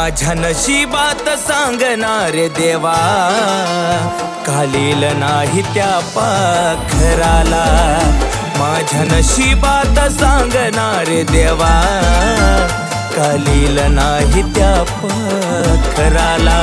माझ्या नशिबात सांगणार देवा, घालील नाही त्या पाखराला. माझ्या नशिबात सांगणार देवा, घालील नाही त्या पाखराला.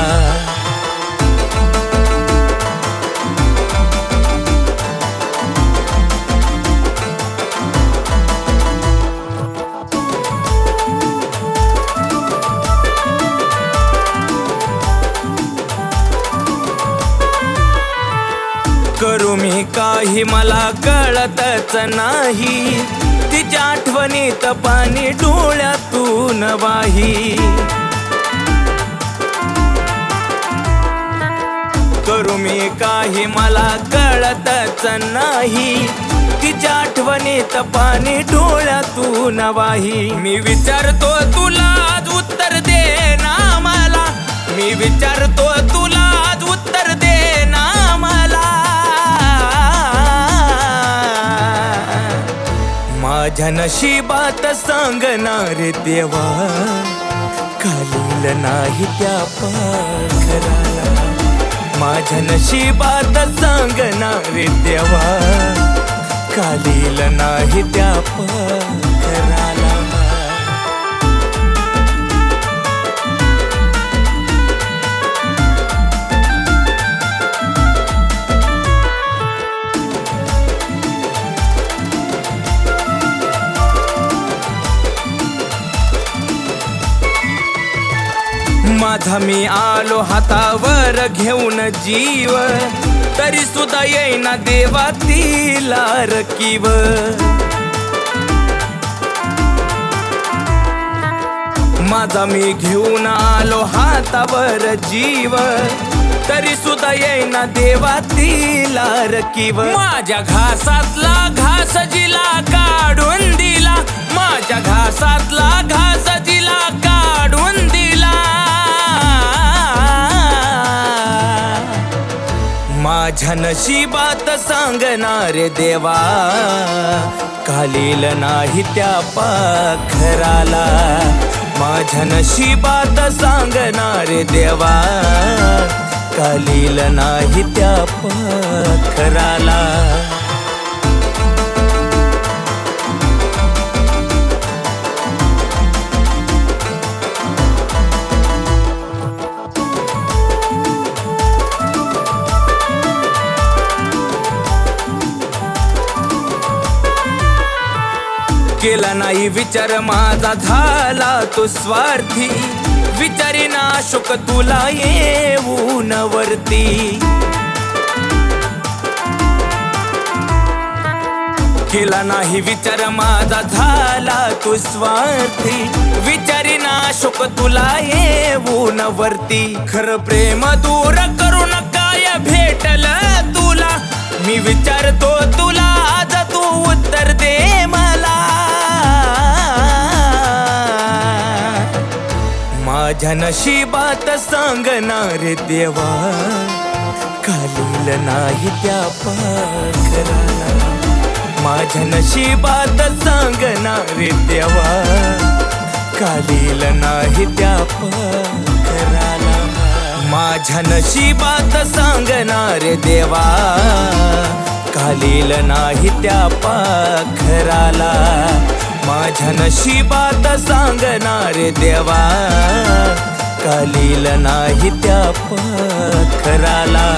करू मी काही मला कळतच नाही, तिच्या आठवणीत पाणी डोळ्यातून वाही. करू मी काही मला कळतच नाही, तिच्या आठवणीत पाणी डोळ्यातून वाही. मी विचारतो तुला आज उत्तर दे ना मला, मी विचारतो तुला आज उत्तर दे ना मला. माझ्या नशिबात सांगणार देवा, घालील नाही त्या पाखराला. माझ्या नशिबात सांगणार देवा, घालील नाही त्या पाखराला. माझा मी आलो हातावर घेऊन जीव, तरी सुद्धा येईना देवा तिला रकीव. माझा मी घेऊन आलो हातावर जीव, तरी सुद्धा येईना देवा तिला रकीव. माझ्या घासातला घास जिला काढून दिला, माझ्या घासातला घास जिला काढून दिला. माझ्या नशिबात सांगणार देवा, घालील नाही त्या पाखराला. माझ्या नशिबात सांगणार देवा, घालील नाही त्या पाखराला. केला नाही विचार माझा झाला तो स्वार्थी, विचारीना शुक तुला येऊन वरती. केला नाही विचार माझा झाला तो स्वार्थी, विचारीना शुक तुला येऊन वरती. खरं प्रेम दूर करू नका भेटल तुला, मी विचारतो तुला आज तू उत्तर दे मला. माझ्या नशिबात सांगणार देवा, घालील नाही त्या पाखराला. माझ्या नशिबात सांगणार देवा, घालील नाही त्या पाखराला. माझ्या नशिबात सांगणार देवा, घालील नाही त्या पाखराला. माझ्या नशिबात सांगणार देवा, घालील नाही त्या पाखराला.